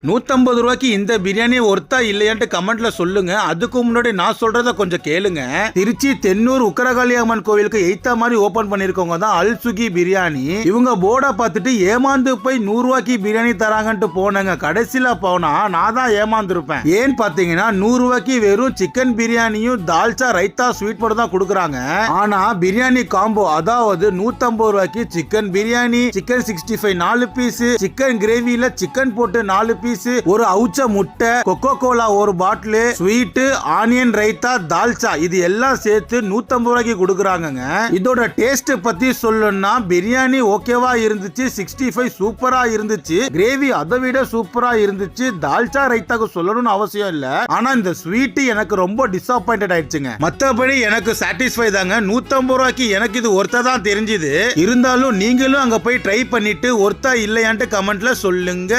150 ரூபாய்க்கு இந்த பிரியாணி ஒர்த்தா இல்லையான்ட்டு கமெண்ட்ல சொல்லுங்க. அதுக்கு முன்னாடி நான் சொல்றத கொஞ்சம் கேளுங்க. திருச்சி தென்னூர் உக்கரகாளி அம்மன் கோவிலுக்கு எய்த்தா மாதிரி ஓபன் பண்ணிருக்கவங்க தான் அல் சுகி பிரியாணி. இவங்க போர்டை பார்த்துட்டு ஏமாந்து போய் 100 ரூபாய்க்கு பிரியாணி தராங்கன்ட்டு போனங்க. கடைசியில போனா நான் தான் ஏமாந்துருப்பேன். ஏன்னு பாத்தீங்கன்னா 100 ரூபாய்க்கு வெறும் சிக்கன் பிரியாணியும் தால்ச்சா ரைத்தா ஸ்வீட் மட்டும் தான் கொடுக்குறாங்க. ஆனா பிரியாணி காம்போ, அதாவது 150 ரூபாய்க்கு chicken biryani, chicken 65 4 piece, chicken கிரேவில சிக்கன் போட்டு 4 பீஸ், ஒரு அவுச்ச முட்டை, கொக்கோ கோலா ஒரு bottle, sweet, onion raita, dalcha, இது எல்லாம் சேர்த்து 150 ரூபாய்க்கு கொடுக்குறாங்க. இதோட டேஸ்ட் பத்தி சொல்லணும்னா பிரியாணி ஓகேவா இருந்துச்சு, 65 சூப்பரா இருந்துச்சு, கிரேவி அதை விட சூப்பரா இருந்துச்சு, தால்ச்சா ரைத்தாக்கு சொல்லணும்னு அவசியம் இல்ல. ஆனா இந்த ஸ்வீட் எனக்கு ரொம்ப டிசப்பாயிண்டட் ஆயிடுச்சுங்க. மத்தபடி எனக்கு சாட்டிஸ்ஃபை தாங்க. 150 ரூபாய்க்கு எனக்கு இது ஒர்த்தா தான் தெரிஞ்சுது. இருந்தாலும் நீங்களும் அங்க போய் ட்ரை பண்ணிட்டு ஒர்த்தா இல்லையான்ட்டு கமெண்ட்ல சொல்லுங்க.